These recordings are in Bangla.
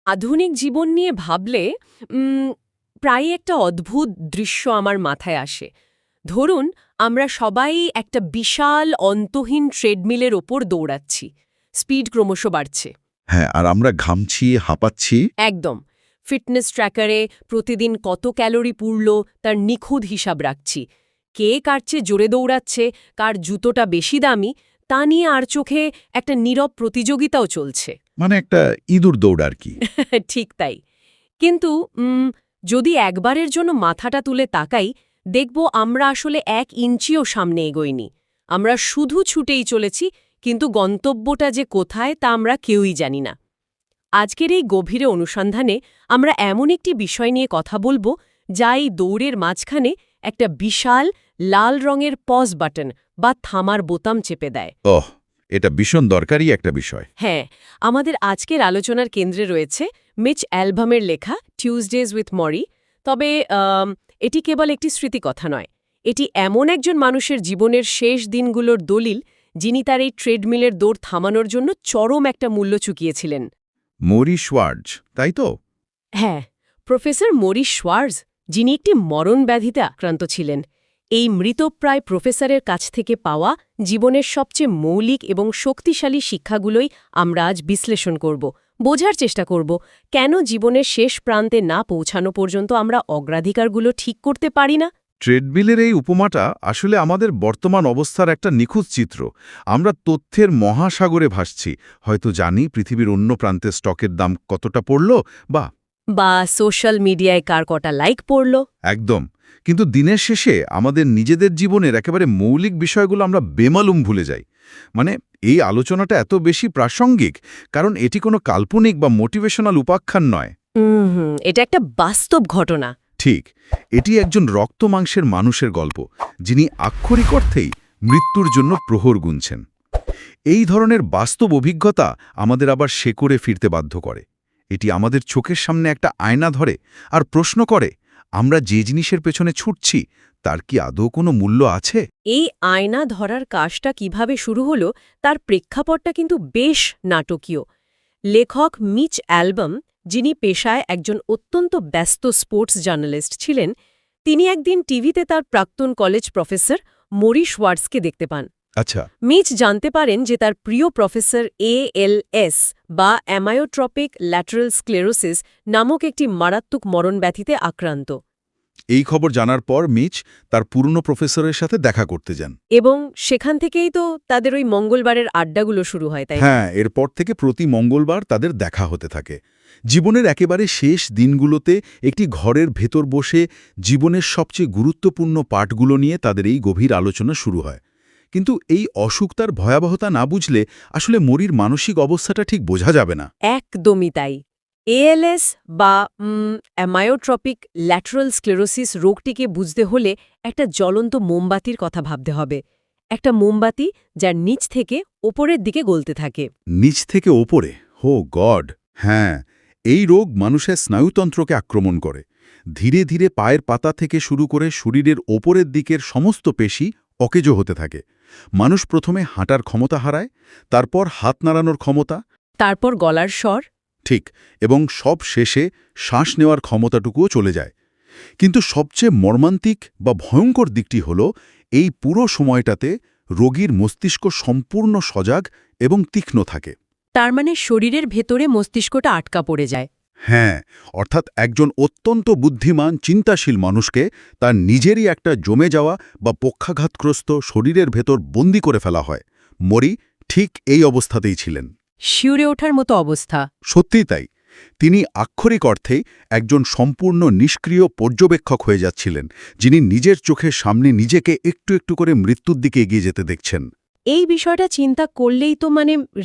আধুনিক জীবন নিয়ে ভাবলে প্রায় একটা অদ্ভুত দৃশ্য আমার মাথায় আসে। ধরুন, আমরা সবাই একটা বিশাল অন্তহীন ট্রেডমিলের ওপর দৌড়াচ্ছি। স্পিড ক্রমশ বাড়ছে। হ্যাঁ, আর আমরা ঘামছি, হাঁপাচ্ছি। একদম। ফিটনেস ট্র্যাকারে প্রতিদিন কত ক্যালোরি পুড়ল তার নিখুঁত হিসাব রাখছি। কে কার চেয়ে জোরে দৌড়াচ্ছে, কার জুতোটা বেশি দামি, তা নিয়ে আর চোখে একটা নীরব প্রতিযোগিতাও চলছে। মানে একটা ইঁদুর দৌড় আর কি। ঠিক তাই। কিন্তু যদি একবারের জন্য মাথাটা তুলে তাকাই, দেখব আমরা আসলে 1 ইঞ্চিও সামনে এগোইনি। আমরা শুধু ছুটেই চলেছি, কিন্তু গন্তব্যটা যে কোথায় তা আমরা কেউই জানি না। আজকের এই গভীরে অনুসন্ধানে আমরা এমন একটি বিষয় নিয়ে কথা বলবো, যা এই দৌড়ের মাঝখানে একটা বিশাল লাল রঙের পজ বাটন বা থামার বোতাম চেপে দেয়। ওহ, এটা ভীষণ দরকারি একটা বিষয়। হ্যাঁ, আমাদের আজকের আলোচনার কেন্দ্রে রয়েছে মিচ অ্যালবামের লেখা টিউজডেজ উইথ মরি। তবে এটি কেবল একটি স্মৃতিকথা নয়, এটি এমন একজন মানুষের জীবনের শেষ দিনগুলোর দলিল, যিনি তার এই ট্রেডমিলের দৌড় থামানোর জন্য চরম একটা মূল্য চুকিয়েছিলেন। মরি শোয়ার্জ, তাই তো? হ্যাঁ, প্রফেসর মরিস শোয়ার্জ, যিনি একটি মরণ ব্যাধিতে আক্রান্ত ছিলেন। এই মৃতপ্রায় প্রফেসরের কাছ থেকে পাওয়া জীবনের সবচেয়ে মৌলিক এবং শক্তিশালী শিক্ষাগুলোই আমরা আজ বিশ্লেষণ করব, বোঝার চেষ্টা করব কেন জীবনের শেষ প্রান্তে না পৌঁছানো পর্যন্ত আমরা অগ্রাধিকারগুলো ঠিক করতে পারি না। ট্রেডমিলের এই উপমাটা আসলে আমাদের বর্তমান অবস্থার একটা নিখুঁত চিত্র। আমরা তথ্যের মহাসাগরে ভাসছি, হয়তো জানি পৃথিবীর অন্য প্রান্তে স্টকের দাম কতটা পড়ল বা সোশ্যাল মিডিয়ায় কার কটা লাইক পড়ল। একদম। কিন্তু দিনের শেষে আমাদের নিজেদের জীবনের একেবারে মৌলিক বিষয়গুলো আমরা বেমালুম ভুলে যাই। মানে এই আলোচনাটা এত বেশি প্রাসঙ্গিক কারণ এটি কোনো কাল্পনিক বা মোটিভেশনাল উপাখ্যান নয়। এটা একটা বাস্তব ঘটনা। ঠিক, এটি একজন রক্তমাংসের মানুষের গল্প, যিনি আক্ষরিক অর্থেই মৃত্যুর জন্য প্রহর গুনছেন। এই ধরনের বাস্তব অভিজ্ঞতা আমাদের আবার শেকড়ে ফিরতে বাধ্য করে। এটি আমাদের চোখের সামনে একটা আয়না ধরে আর প্রশ্ন করে, আমরা যে জিনিসের পেছনে ছুটছি তার কি আদৌ কোনো মূল্য আছে? এই আয়না ধরার কাজটা কিভাবে শুরু হলো তার প্রেক্ষাপটটা কিন্তু বেশ নাটকীয়। লেখক মিচ অ্যালবাম, যিনি পেশায় একজন অত্যন্ত ব্যস্ত স্পোর্টস জার্নালিস্ট ছিলেন, তিনি একদিন টিভিতে তার প্রাক্তন কলেজ প্রফেসর মরি শোয়ার্জকে দেখতে পান। আচ্ছা। মিচ জানতে পারেন যে তার প্রিয় প্রফেসর ALS বা অ্যামায়োট্রপিক ল্যাটারাল স্ক্লেরোসিস নামক একটি মারাত্মক মরণব্যাধিতে আক্রান্ত। এই খবর জানার পর মিচ তার পুরনো প্রফেসরের সাথে দেখা করতে যান। এবং সেখান থেকেই তো তাদের ওই মঙ্গলবারের আড্ডাগুলো শুরু হয়, তাই না? হ্যাঁ, এরপর থেকে প্রতি মঙ্গলবার তাদের দেখা হতে থাকে। জীবনের একেবারে শেষ দিনগুলোতে একটি ঘরের ভেতর বসে জীবনের সবচেয়ে গুরুত্বপূর্ণ পাঠগুলো নিয়ে তাদের এই গভীর আলোচনা শুরু হয়। কিন্তু এই অসুখ তার ভয়াবহতা না বুঝলে আসলে মরির মানসিক অবস্থাটা ঠিক বোঝা যাবে না। একদমই তাই। ALS বা অ্যামায়োট্রপিক ল্যাটারাল স্ক্লেরোসিস রোগটিকে বুঝতে হলে একটা জ্বলন্ত মোমবাতির কথা ভাবতে হবে। একটা মোমবাতি যার নিচ থেকে ওপরের দিকে গলতে থাকে। নিচ থেকে ওপরে, হো গড! হ্যাঁ, এই রোগ মানুষের স্নায়ুতন্ত্রকে আক্রমণ করে। ধীরে ধীরে পায়ের পাতা থেকে শুরু করে শরীরের ওপরের দিকের সমস্ত পেশি অকেজো হতে থাকে। মানুষ প্রথমে হাঁটার ক্ষমতা হারায়, তারপর হাত নাড়ানোর ক্ষমতা, তারপর গলার স্বর। ঠিক, এবং সব শেষে শ্বাস নেওয়ার ক্ষমতাটুকুও চলে যায়। কিন্তু সবচেয়ে মর্মান্তিক বা ভয়ঙ্কর দিকটি হল এই পুরো সময়টাতে রোগীর মস্তিষ্ক সম্পূর্ণ সজাগ এবং তীক্ষ্ণ থাকে। তার মানে শরীরের ভেতরে মস্তিষ্কটা আটকা পড়ে যায়। হ্যাঁ, অর্থাৎ একজন অত্যন্ত বুদ্ধিমান চিন্তাশীল মানুষকে তার নিজেরই একটা জমে যাওয়া বা পক্ষাঘাতগ্রস্ত শরীরের ভেতর বন্দি করে ফেলা হয়। মরি ঠিক এই অবস্থাতেই ছিলেন। শিউরে ওঠার মতো অবস্থা। সত্যিই তাই। তিনি আক্ষরিক অর্থেই একজন সম্পূর্ণ নিষ্ক্রিয় পর্যবেক্ষক হয়ে যাচ্ছিলেন, যিনি নিজের চোখের সামনে নিজেকে একটু একটু করে মৃত্যুর দিকে এগিয়ে যেতে দেখছেন। এই বিষয়টা চিন্তা করলেই তো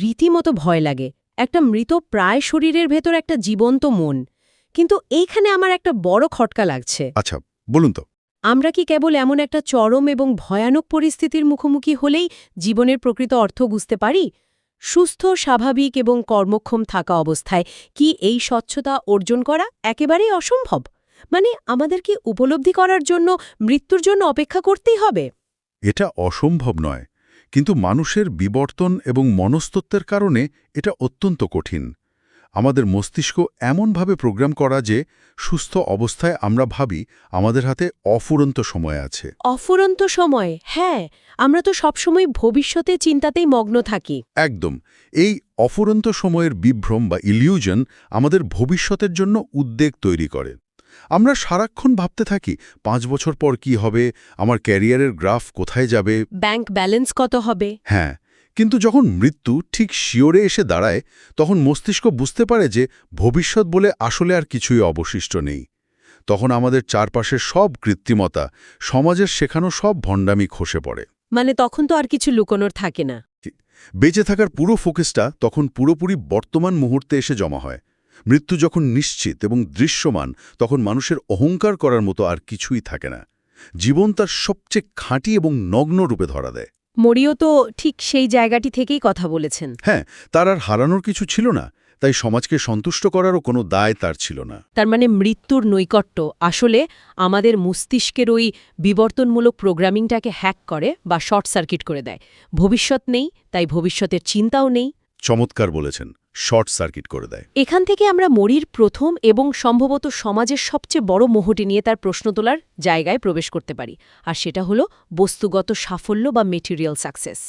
রীতিমতো ভয় লাগে। একটা মৃত প্রায় শরীরের ভেতর একটা জীবন্ত মন। কিন্তু এইখানে আমার একটা বড় খটকা লাগছে। আচ্ছা, বলুন তো। আমরা কি কেবল এমন একটা চরম এবং ভয়ানক পরিস্থিতির মুখোমুখি হলেই জীবনের প্রকৃত অর্থ বুঝতে পারি? সুস্থ, স্বাভাবিক এবং কর্মক্ষম থাকা অবস্থায় কি এই স্বচ্ছতা অর্জন করা একেবারেই অসম্ভব? আমাদের কি উপলব্ধি করার জন্য মৃত্যুর জন্য অপেক্ষা করতেই হবে? এটা অসম্ভব নয়, কিন্তু মানুষের বিবর্তন এবং মনস্তত্ত্বের কারণে এটা অত্যন্ত কঠিন। আমাদের মস্তিষ্ক এমনভাবে প্রোগ্রাম করা যে সুস্থ অবস্থায় আমরা ভাবি আমাদের হাতে অফুরন্ত সময় আছে। অফুরন্ত সময়, হ্যাঁ, আমরা তো সবসময় ভবিষ্যতে চিন্তাতেই মগ্ন থাকি। একদম। এই অফুরন্ত সময়ের বিভ্রম বা ইলিউশন আমাদের ভবিষ্যতের জন্য উদ্বেগ তৈরি করে। আমরা সারাক্ষণ ভাবতে থাকি 5 বছর পর কি হবে, আমার ক্যারিয়ারের গ্রাফ কোথায় যাবে। ব্যাংক ব্যালেন্স কত হবে। হ্যাঁ, কিন্তু যখন মৃত্যু ঠিক শিওরে এসে দাঁড়ায় তখন মস্তিষ্ক বুঝতে পারে যে ভবিষ্যৎ বলে আসলে আর কিছুই অবশিষ্ট নেই। তখন আমাদের চারপাশের সব কৃত্রিমতা, সমাজের শেখানো সব ভণ্ডামি খসে পড়ে। মানে তখন তো আর কিছু লুকোনোর থাকে না। বেঁচে থাকার পুরো ফোকাসটা তখন পুরোপুরি বর্তমান মুহূর্তে এসে জমা হয়। মৃত্যু যখন নিশ্চিত এবং দৃশ্যমান, তখন মানুষের অহংকার করার মতো আর কিছুই থাকে না। জীবন তার সবচেয়ে খাঁটি এবং নগ্ন রূপে ধরা দেয়। মরিও তো ঠিক সেই জায়গাটি থেকেই কথা বলেছেন। হ্যাঁ, তার আর হারানোর কিছু ছিল না, তাই সমাজকে সন্তুষ্ট করারও কোনো দায় তার ছিল না। তার মানে মৃত্যুর নৈকট্য আসলে আমাদের মস্তিষ্কের ওই বিবর্তনমূলক প্রোগ্রামিংটাকে হ্যাক করে বা শর্ট সার্কিট করে দেয়। ভবিষ্যৎ নেই, তাই ভবিষ্যতের চিন্তাও নেই। চমৎকার বলেছেন, শর্ট সার্কিট করে দেয়। এখান থেকে আমরা মরির প্রথম এবং সম্ভবত সমাজের সবচেয়ে বড় মোহটি নিয়ে তার প্রশ্ন তোলার জায়গায় প্রবেশ করতে পারি, আর সেটা হলো বস্তুগত সাফল্য বা মেটেরিয়াল সাকসেস।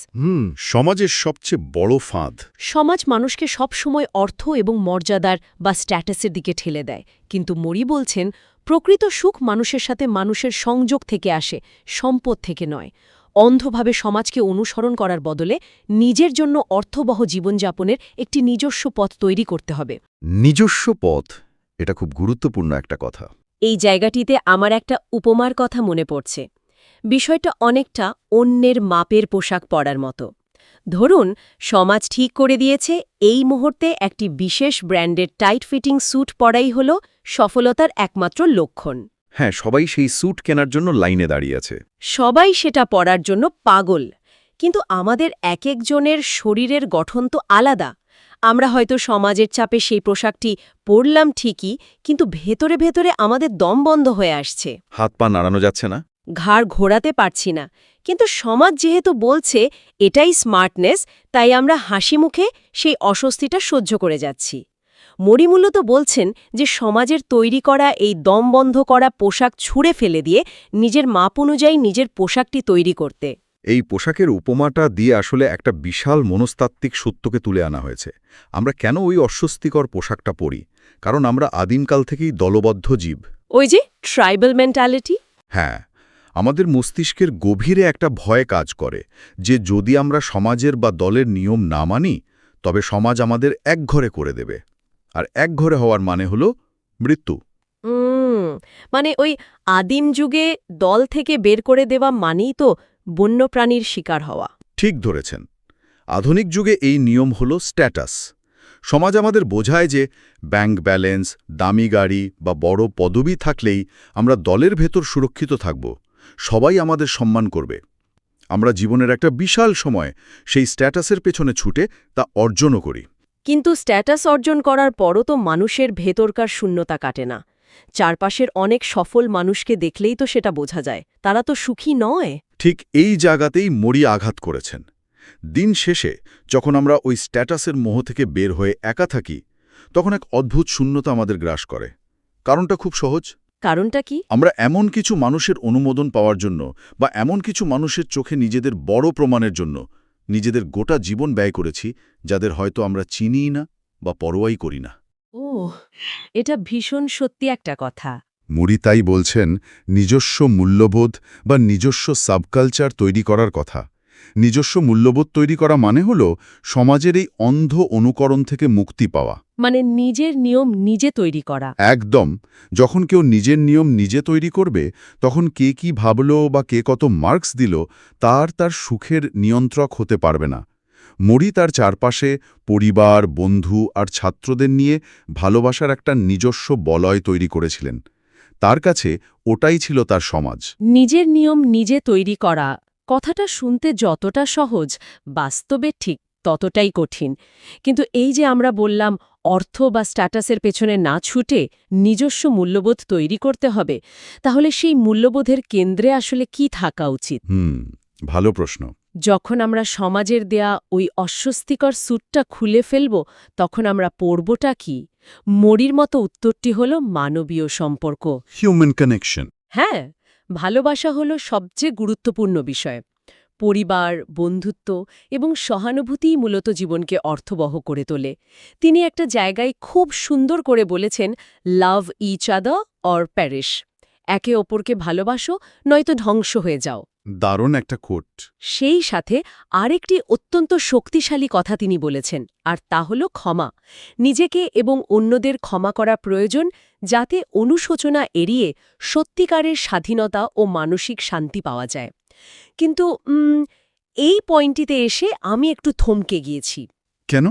সমাজের সবচেয়ে বড় ফাঁদ। সমাজ মানুষকে সবসময় অর্থ এবং মর্যাদার বা স্ট্যাটাসের দিকে ঠেলে দেয়, কিন্তু মরি বলছেন প্রকৃত সুখ মানুষের সাথে মানুষের সংযোগ থেকে আসে, সম্পদ থেকে নয়। অন্ধভাবে সমাজকে অনুসরণ করার বদলে নিজের জন্য অর্থবহ জীবনযাপনের একটি নিজস্ব পথ তৈরি করতে হবে। নিজস্ব পথ, এটা খুব গুরুত্বপূর্ণ একটা কথা। এই জায়গাটিতে আমার একটা উপমার কথা মনে পড়ছে। বিষয়টা অনেকটা অন্যের মাপের পোশাক পরার মতো। ধরুন, সমাজ ঠিক করে দিয়েছে এই মুহূর্তে একটি বিশেষ ব্র্যান্ডের টাইট ফিটিং স্যুট পরাই হল সফলতার একমাত্র লক্ষণ। হ্যাঁ, সবাই সেই স্যুট কেনার জন্য লাইনে দাঁড়িয়ে আছে। সবাই সেটা পরার জন্য পাগল। কিন্তু আমাদের এক একজনের শরীরের গঠন তো আলাদা। আমরা হয়তো সমাজের চাপে সেই পোশাকটি পরলাম ঠিকই, কিন্তু ভেতরে ভেতরে আমাদের দম বন্ধ হয়ে আসছে। হাত পা নাড়ানো যাচ্ছে না, ঘাড় ঘোরাতে পারছি না। কিন্তু সমাজ যেহেতু বলছে এটাই স্মার্টনেস, তাই আমরা হাসি মুখে সেই অস্বস্তিটা সহ্য করে যাচ্ছি। মরি মূলত বলছেন যে সমাজের তৈরি করা এই দম বন্ধ করা পোশাক ছুঁড়ে ফেলে দিয়ে নিজের মাপ অনুযায়ী নিজের পোশাকটি তৈরি করতে। এই পোশাকের উপমাটা দিয়ে আসলে একটা বিশাল মনস্তাত্ত্বিক সত্যকে তুলে আনা হয়েছে। আমরা কেন ওই অস্বস্তিকর পোশাকটা পরি? কারণ আমরা আদিমকাল থেকেই দলবদ্ধ জীব। ওই যে ট্রাইবাল মেন্টালিটি। হ্যাঁ, আমাদের মস্তিষ্কের গভীরে একটা ভয় কাজ করে যে যদি আমরা সমাজের বা দলের নিয়ম না মানি, তবে সমাজ আমাদের একঘরে করে দেবে। আর একঘরে হওয়ার মানে হল মৃত্যু। মানে ওই আদিম যুগে দল থেকে বের করে দেওয়া মানেই তো বন্যপ্রাণীর শিকার হওয়া। ঠিক ধরেছেন। আধুনিক যুগে এই নিয়ম হল স্ট্যাটাস। সমাজ আমাদের বোঝায় যে ব্যাংক ব্যালেন্স, দামি গাড়ি বা বড় পদবি থাকলেই আমরা দলের ভেতর সুরক্ষিত থাকব, সবাই আমাদের সম্মান করবে। আমরা জীবনের একটা বিশাল সময় সেই স্ট্যাটাসের পেছনে ছুটে তা অর্জনও করি। কিন্তু স্ট্যাটাস অর্জন করার পরও তো মানুষের ভেতরকার শূন্যতা কাটে না। চারপাশের অনেক সফল মানুষকে দেখলেই তো সেটা বোঝা যায়, তারা তো সুখী নয়। ঠিক এই জায়গাতেই মরি আঘাত করেছেন। দিন শেষে যখন আমরা ওই স্ট্যাটাসের মোহ থেকে বের হয়ে একা থাকি, তখন এক অদ্ভুত শূন্যতা আমাদের গ্রাস করে। কারণটা খুব সহজ। কারণটা কি? আমরা এমন কিছু মানুষের অনুমোদন পাওয়ার জন্য বা এমন কিছু মানুষের চোখে নিজেদের বড় প্রমাণের জন্য নিজেদের গোটা জীবন ব্যয় করেছি, যাদের হয়তো আমরা চিনিই না বা পরোয়াই করি না। ও, এটা ভীষণ সত্যি একটা কথা। মুরি তাই বলছেন নিজস্ব মূল্যবোধ বা নিজস্ব সাবকালচার তৈরি করার কথা। নিজস্ব মূল্যবোধ তৈরি করা মানে হল সমাজের এই অন্ধ অনুকরণ থেকে মুক্তি পাওয়া। মানে নিজের নিয়ম নিজে তৈরি করা। একদম। যখন কেউ নিজের নিয়ম নিজে তৈরি করবে, তখন কে কি ভাবল বা কে কত মার্কস দিল তার সুখের নিয়ন্ত্রক হতে পারবে না। মরি তার চারপাশে পরিবার, বন্ধু আর ছাত্রদের নিয়ে ভালোবাসার একটা নিজস্ব বলয় তৈরি করেছিলেন। তার কাছে ওটাই ছিল তার সমাজ। নিজের নিয়ম নিজে তৈরি করা কথাটা শুনতে যতটা সহজ, বাস্তবে ঠিক ততটাই কঠিন। কিন্তু এই যে আমরা বললাম অর্থ বা স্ট্যাটাসের পেছনে না ছুটে নিজস্ব মূল্যবোধ তৈরি করতে হবে, তাহলে সেই মূল্যবোধের কেন্দ্রে আসলে কি থাকা উচিত? ভালো প্রশ্ন। যখন আমরা সমাজের দেয়া ওই অস্বস্তিকর স্যুটটা খুলে ফেলব তখন আমরা পড়বটা কি? মরির মতো উত্তরটি হল মানবীয় সম্পর্ক। Human connection. হ্যাঁ, ভালোবাসা হলো সবচেয়ে গুরুত্বপূর্ণ বিষয়। পরিবার, বন্ধুত্ব এবং সহানুভূতিই মূলত জীবনকে অর্থবহ করে তোলে। তিনি একটা জায়গায় খুব সুন্দর করে বলেছেন, love each other or perish. একে অপরকে ভালোবাসো, নয়তো ধ্বংস হয়ে যাও। দারুণ একটা কোট। সেই সাথে আরেকটি অত্যন্ত শক্তিশালী কথা তিনি বলেছেন, আর তা হল ক্ষমা। নিজেকে এবং অন্যদের ক্ষমা করা প্রয়োজন, যাতে অনুশোচনা এড়িয়ে সত্যিকারের স্বাধীনতা ও মানসিক শান্তি পাওয়া যায়। কিন্তু এই পয়েন্টটিতে এসে আমি একটু থমকে গিয়েছি। কেন?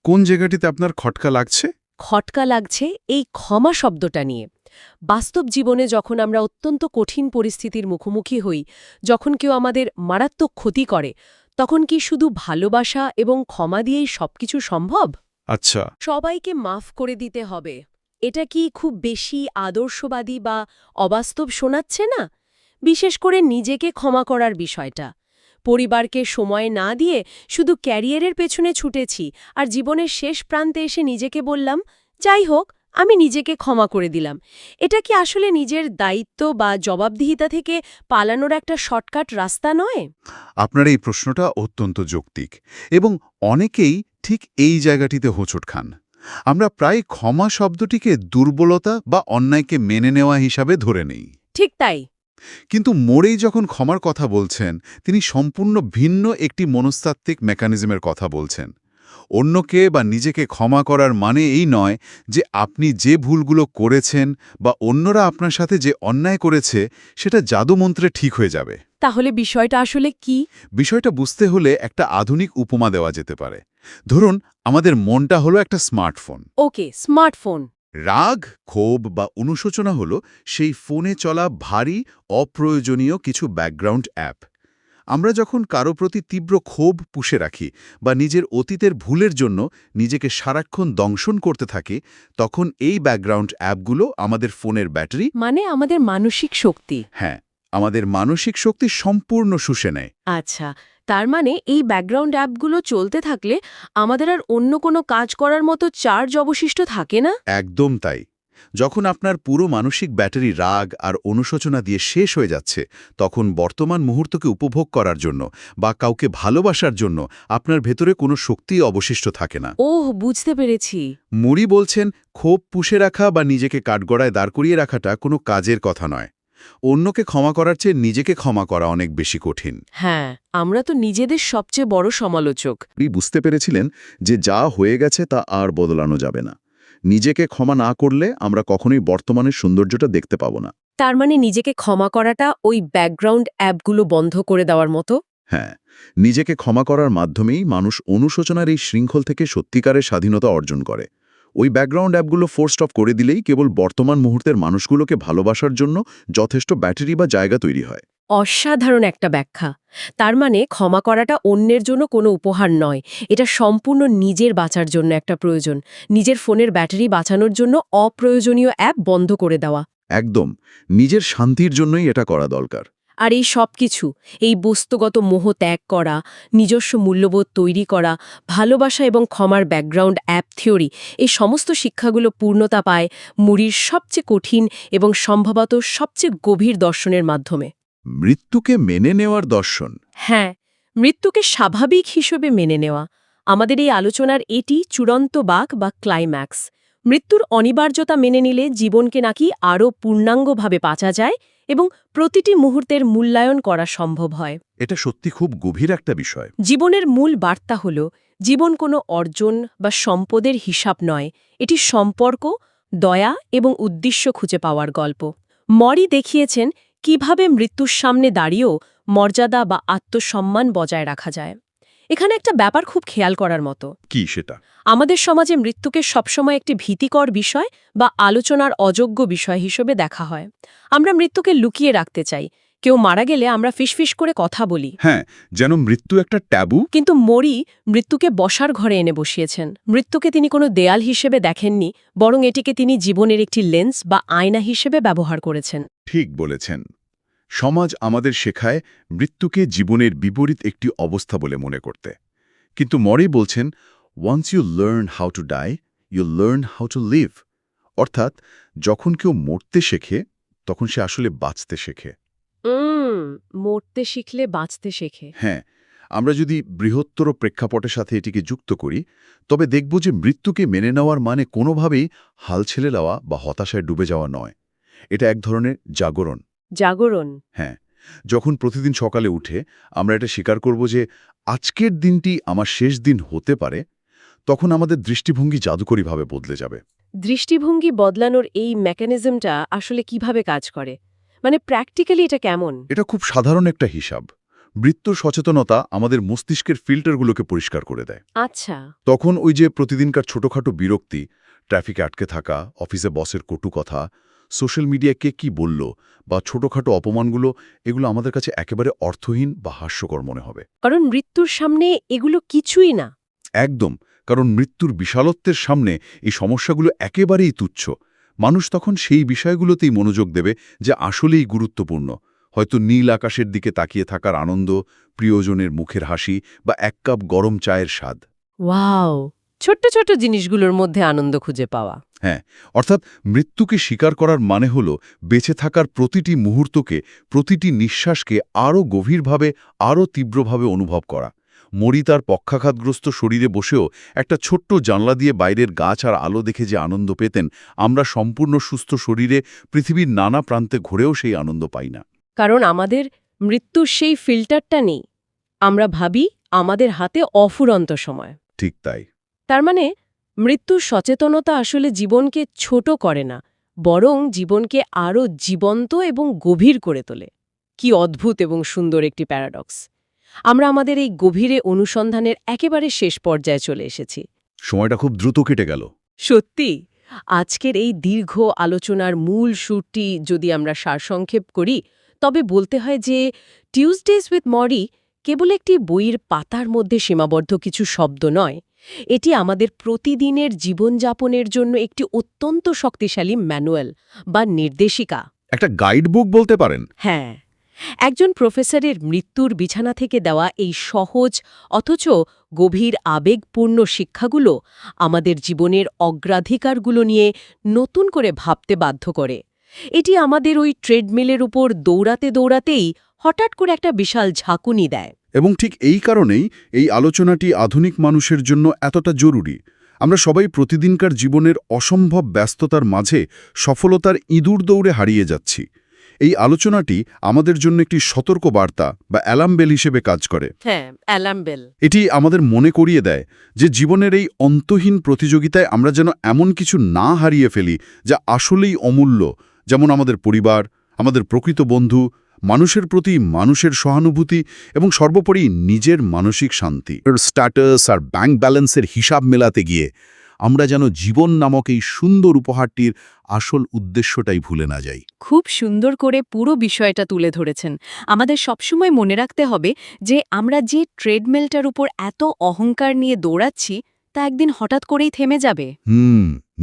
কোন জায়গাটিতে আপনার খটকা লাগছে? খটকা লাগছে এই ক্ষমা শব্দটা নিয়ে। বাস্তব জীবনে যখন আমরা অত্যন্ত কঠিন পরিস্থিতির মুখোমুখি হই, যখন কেউ আমাদের মারাত্মক ক্ষতি করে, তখন কি শুধু ভালোবাসা এবং ক্ষমা দিয়েই সবকিছু সম্ভব? আচ্ছা, সবাইকে মাফ করে দিতে হবে, এটা কি খুব বেশি আদর্শবাদী বা অবাস্তব শোনাচ্ছে না? বিশেষ করে নিজেকে ক্ষমা করার বিষয়টা। পরিবারকে সময় না দিয়ে শুধু ক্যারিয়ারের পেছনে ছুটেছি, আর জীবনের শেষ প্রান্তে এসে নিজেকে বললাম, যাই হোক, আমি নিজেকে ক্ষমা করে দিলাম। এটা কি আসলে নিজের দায়িত্ব বা জবাবদিহিতা থেকে পালানোর একটা শর্টকাট রাস্তা নয়? আপনার এই প্রশ্নটা অত্যন্ত যৌক্তিক এবং অনেকেই ঠিক এই জায়গাটিতে হোঁচট খান। আমরা প্রায় ক্ষমা শব্দটিকে দুর্বলতা বা অন্যায়কে মেনে নেওয়া হিসাবে ধরে নেই। ঠিক তাই। কিন্তু মোরেই যখন ক্ষমার কথা বলছেন, তিনি সম্পূর্ণ ভিন্ন একটি মনস্তাত্ত্বিক মেকানিজমের কথা বলছেন। অন্যকে বা নিজেকে ক্ষমা করার মানে এই নয় যে আপনি যে ভুলগুলো করেছেন বা অন্যরা আপনার সাথে যে অন্যায় করেছে সেটা জাদুমন্ত্রে ঠিক হয়ে যাবে। তাহলে বিষয়টা আসলে কি? বিষয়টা বুঝতে হলে একটা আধুনিক উপমা দেওয়া যেতে পারে। ধরুন, আমাদের মনটা হলো একটা স্মার্টফোন। ওকে, স্মার্টফোন। রাগ, ক্ষোভ বা অনুশোচনা হলো সেই ফোনে চলা ভারী, অপ্রয়োজনীয় কিছু ব্যাকগ্রাউন্ড অ্যাপ। আমরা যখন কারো প্রতি তীব্র ক্ষোভ পুষে রাখি বা নিজের অতীতের ভুলের জন্য নিজেকে সারাক্ষণ দংশন করতে থাকি, তখন এই ব্যাকগ্রাউন্ড অ্যাপগুলো আমাদের ফোনের ব্যাটারি, মানে আমাদের মানসিক শক্তি। হ্যাঁ, আমাদের মানসিক শক্তি সম্পূর্ণ শুষে নেয়। আচ্ছা, তার মানে এই ব্যাকগ্রাউন্ড অ্যাপগুলো চলতে থাকলে আমাদের আর অন্য কোনো কাজ করার মতো চার্জ অবশিষ্ট থাকে না? একদম তাই। যখন আপনার পুরো মানসিক ব্যাটারি রাগ আর অনুশোচনা দিয়ে শেষ হয়ে যাচ্ছে, তখন বর্তমান মুহূর্তকে উপভোগ করার জন্য বা কাউকে ভালোবাসার জন্য আপনার ভেতরে কোনো শক্তি অবশিষ্ট থাকে না। ওহ, বুঝতে পেরেছি। মুরি বলছেন, ক্ষোভ পুষে রাখা বা নিজেকে কাঠগড়ায় দাঁড় করিয়ে রাখাটা কোনো কাজের কথা নয়। অন্যকে ক্ষমা করার চেয়ে নিজেকে ক্ষমা করা অনেক বেশি কঠিন। হ্যাঁ, আমরা তো নিজেদের সবচেয়ে বড় সমালোচক। তিনি বুঝতে পেরেছিলেন যে যা হয়ে গেছে তা আর বদলানো যাবে না। নিজেকে ক্ষমা না করলে আমরা কখনোই বর্তমানের সৌন্দর্যটা দেখতে পাবো না। তার মানে নিজেকে ক্ষমা করাটা ওই ব্যাকগ্রাউন্ড অ্যাপগুলো বন্ধ করে দেওয়ার মতো? হ্যাঁ, নিজেকে ক্ষমা করার মাধ্যমেই মানুষ অনুশোচনার এই শৃঙ্খল থেকে সত্যিকারের স্বাধীনতা অর্জন করে। ওই ব্যাকগ্রাউন্ড অ্যাপগুলো ফোর্স অফ করে দিলেই কেবল বর্তমান মুহূর্তের মানুষগুলোকে ভালোবাসার জন্য যথেষ্ট ব্যাটারি বা জায়গা তৈরি হয়। অসাধারণ একটা ব্যাখ্যা। তার মানে ক্ষমা করাটা অন্যের জন্য কোনো উপহার নয়, এটা সম্পূর্ণ নিজের বাঁচার জন্য একটা প্রয়োজন। নিজের ফোনের ব্যাটারি বাঁচানোর জন্য অপ্রয়োজনীয় অ্যাপ বন্ধ করে দেওয়া। একদম, নিজের শান্তির জন্যই এটা করা দরকার। আর এই সব কিছু, এই বস্তুগত মোহ ত্যাগ করা, নিজস্ব মূল্যবোধ তৈরি করা, ভালোবাসা এবং ক্ষমার ব্যাকগ্রাউন্ড অ্যাপ থিওরি, এই সমস্ত শিক্ষাগুলো পূর্ণতা পায় মুরির সবচেয়ে কঠিন এবং সম্ভবত সবচেয়ে গভীর দর্শনের মাধ্যমে। মৃত্যুকে মেনে নেওয়ার দর্শন। হ্যাঁ, মৃত্যুকে স্বাভাবিক হিসেবে মেনে নেওয়া। আমাদের এই আলোচনার এটি চূড়ান্ত বাঁক বা ক্লাইম্যাক্স। মৃত্যুর অনিবার্যতা মেনে নিলে জীবনকে নাকি আরও পূর্ণাঙ্গভাবে বাঁচা যায় এবং প্রতিটি মুহূর্তের মূল্যায়ন করা সম্ভব হয়। এটা সত্যি খুব গভীর একটা বিষয়। জীবনের মূল বার্তা হল, জীবন কোনো অর্জন বা সম্পদের হিসাব নয়, এটি সম্পর্ক, দয়া এবং উদ্দেশ্য খুঁজে পাওয়ার গল্প। মরি দেখিয়েছেন কিভাবে মৃত্যুর সামনে দাঁড়িয়েও মর্যাদা বা আত্মসম্মান বজায় রাখা যায়। এখানে একটা ব্যাপার খুব খেয়াল করার মতো। কি সেটা? আমাদের সমাজে মৃত্যুকে সবসময় একটি ভীতিকর বিষয় বা আলোচনার অযোগ্য বিষয় হিসেবে দেখা হয়। আমরা মৃত্যুকে লুকিয়ে রাখতে চাই। কেউ মারা গেলে আমরা ফিসফিস করে কথা বলি। হ্যাঁ, যেন মৃত্যু একটা ট্যাবু। কিন্তু মরি মৃত্যুকে বসার ঘরে এনে বসিয়েছেন। মৃত্যুকে তিনি কোনো দেয়াল হিসেবে দেখেননি, বরং এটিকে তিনি জীবনের একটি লেন্স বা আয়না হিসেবে ব্যবহার করেছেন। ঠিক বলেছেন। সমাজ আমাদের শেখায় মৃত্যুকে জীবনের বিপরীত একটি অবস্থা বলে মনে করতে। কিন্তু মরি বলছেন, once you learn how to die, you learn how to live. অর্থাৎ যখন কেউ মরতে শেখে তখন সে আসলে বাঁচতে শেখে। মরতে শিখলে বাঁচতে শেখে। হ্যাঁ, আমরা যদি বৃহত্তর প্রেক্ষাপটের সাথে এটিকে যুক্ত করি, তবে দেখব যে মৃত্যুকে মেনে নেওয়ার মানে কোনোভাবেই হাল ছেড়ে দেওয়া বা হতাশায় ডুবে যাওয়া নয়। এটা এক ধরনের জাগরণ। জাগরণ। হ্যাঁ, যখন প্রতিদিন সকালে উঠে আমরা এটা স্বীকার করব যে আজকের দিনটি আমার শেষ দিন হতে পারে, তখন আমাদের দৃষ্টিভঙ্গি জাদুকরীভাবে বদলে যাবে। দৃষ্টিভঙ্গি বদলানোর এই মেকানিজমটা আসলে কিভাবে কাজ করে, মানে প্র্যাকটিক্যালি এটা কেমন? এটা খুব সাধারণ একটা হিসাব। মৃত্যুর সচেতনতা আমাদের মস্তিষ্কের ফিল্টারগুলোকে পরিষ্কার করে দেয়। আচ্ছা। তখন ওই যে প্রতিদিনকার ছোটখাটো বিরক্তি, ট্রাফিকে আটকে থাকা, অফিসে বসের কটু কথা, সোশ্যাল মিডিয়ায় কে কি বলল, বা ছোটখাটো অপমানগুলো, এগুলো আমাদের কাছে একেবারে অর্থহীন বা হাস্যকর মনে হবে। কারণ মৃত্যুর সামনে এগুলো কিছুই না। একদম, কারণ মৃত্যুর বিশালত্বের সামনে এই সমস্যাগুলো একেবারেই তুচ্ছ। মানুষ তখন সেই বিষয়গুলোতেই মনোযোগ দেবে যা আসলেই গুরুত্বপূর্ণ। হয়তো নীল আকাশের দিকে তাকিয়ে থাকার আনন্দ, প্রিয়জনের মুখের হাসি, বা এক কাপ গরম চায়ের স্বাদ। ওয়াও, ছোট্ট ছোট্ট জিনিসগুলোর মধ্যে আনন্দ খুঁজে পাওয়া। হ্যাঁ, অর্থাৎ মৃত্যুকে স্বীকার করার মানে হল বেঁচে থাকার প্রতিটি মুহূর্তকে, প্রতিটি নিঃশ্বাসকে আরও গভীরভাবে, আরও তীব্রভাবে অনুভব করা। মরি তার পক্ষাঘাতগ্রস্ত শরীরে বসেও একটা ছোট্ট জানলা দিয়ে বাইরের গাছ আর আলো দেখে যে আনন্দ পেতেন, আমরা সম্পূর্ণ সুস্থ শরীরে পৃথিবীর নানা প্রান্তে ঘুরেও সেই আনন্দ পাই না। কারণ আমাদের মৃত্যুর সেই ফিল্টারটা নেই। আমরা ভাবি আমাদের হাতে অফুরন্ত সময়। ঠিক তাই। তার মানে মৃত্যুর সচেতনতা আসলে জীবনকে ছোট করে না, বরং জীবনকে আরও জীবন্ত এবং গভীর করে তোলে। কি অদ্ভুত এবং সুন্দর একটি প্যারাডক্স! আমরা আমাদের এই গভীরে অনুসন্ধানের একেবারে শেষ পর্যায়ে চলে এসেছি। সময়টা খুব দ্রুত কেটে গেল। সত্যি, আজকের এই দীর্ঘ আলোচনার মূল সুরটি যদি আমরা সারসংক্ষেপ করি, তবে বলতে হয় যে টিউজডেজ উইথ মরি কেবল একটি বইয়ের পাতার মধ্যে সীমাবদ্ধ কিছু শব্দ নয়। এটি আমাদের প্রতিদিনের জীবনযাপনের জন্য একটি অত্যন্ত শক্তিশালী ম্যানুয়াল বা নির্দেশিকা। একটা গাইড বুক বলতে পারেন। হ্যাঁ, একজন প্রফেসরের মৃত্যুর বিছানা থেকে দেওয়া এই সহজ অথচ গভীর আবেগপূর্ণ শিক্ষাগুলো আমাদের জীবনের অগ্রাধিকারগুলো নিয়ে নতুন করে ভাবতে বাধ্য করে। এটি আমাদের ওই ট্রেডমিলের উপর দৌড়াতে দৌড়াতেই হঠাৎ করে একটা বিশাল ঝাঁকুনি দেয়। এবং ঠিক এই কারণেই এই আলোচনাটি আধুনিক মানুষের জন্য এতটা জরুরি। আমরা সবাই প্রতিদিনকার জীবনের অসম্ভব ব্যস্ততার মাঝে সফলতার ইঁদুর দৌড়ে হারিয়ে যাচ্ছি। এই আলোচনাটি আমাদের জন্য একটি সতর্ক বার্তা বা অ্যালার্ম বেল হিসেবে কাজ করে। হ্যাঁ, অ্যালার্ম বেল। এটি আমাদের মনে করিয়ে দেয় যে জীবনের এই অন্তহীন প্রতিযোগিতায় আমরা যেন এমন কিছু না হারিয়ে ফেলি যা আসলেই অমূল্য, যেমন আমাদের পরিবার, আমাদের প্রকৃত বন্ধু, মানুষের প্রতি মানুষের সহানুভূতি এবং সর্বোপরি নিজের মানসিক শান্তি। স্ট্যাটাস আর ব্যাংক ব্যালেন্সের হিসাব মেলাতে গিয়ে আমরা যেন জীবন নামক এই সুন্দর উপহারটির আসল উদ্দেশ্যটাই ভুলে না যাই। খুব সুন্দর করে পুরো বিষয়টা তুলে ধরেছেন। আমাদের সবসময় মনে রাখতে হবে যে আমরা যে ট্রেডমিলটার উপর এত অহংকার নিয়ে দৌড়াচ্ছি তা একদিন হঠাৎ করেই থেমে যাবে।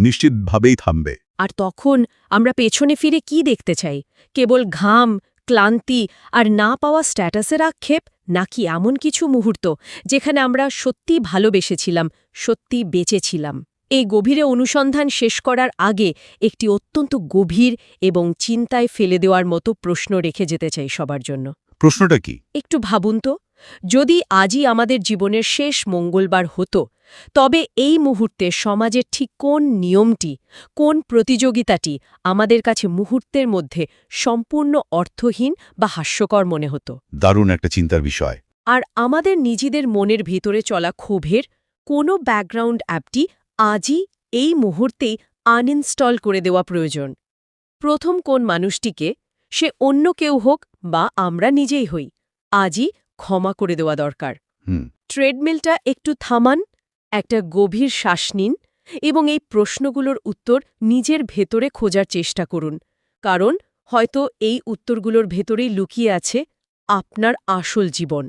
নিশ্চিতভাবেই থামবে। আর তখন আমরা পেছনে ফিরে কি দেখতে চাই? কেবল ঘাম, ক্লান্তি আর না পাওয়া স্ট্যাটাসের আক্ষেপ, নাকি এমন কিছু মুহূর্ত যেখানে আমরা সত্যি ভালোবেসেছিলাম, সত্যি বেঁচেছিলাম? এই গভীরে অনুসন্ধান শেষ করার আগে একটি অত্যন্ত গভীর এবং চিন্তায় ফেলে দেওয়ার মতো প্রশ্ন রেখে যেতে চাই সবার জন্য। প্রশ্নটা কি? একটু ভাবুন তো, যদি আজই আমাদের জীবনের শেষ মঙ্গলবার হতো, তবে এই মুহূর্তে সমাজের ঠিক কোন নিয়মটি, কোন প্রতিযোগিতাটি আমাদের কাছে মুহূর্তের মধ্যে সম্পূর্ণ অর্থহীন বা হাস্যকর মনে হতো? দারুণ একটা চিন্তার বিষয়। আর আমাদের নিজেদের মনের ভিতরে চলা ক্ষোভের কোনো ব্যাকগ্রাউন্ড অ্যাপটি আজই এই মুহূর্তেই আনইনস্টল করে দেওয়া প্রয়োজন। প্রথম কোন মানুষটিকে, সে অন্য কেউ হোক বা আমরা নিজেই হই, আজই ক্ষমা করে দেওয়া দরকার। ট্রেডমিলটা একটু থামান, একটা গভীর শ্বাস নিন এবং এই প্রশ্নগুলোর উত্তর নিজের ভেতরে খোঁজার চেষ্টা করুন, কারণ হয়তো এই উত্তরগুলোর ভেতরেই লুকিয়ে আছে আপনার আসল জীবন।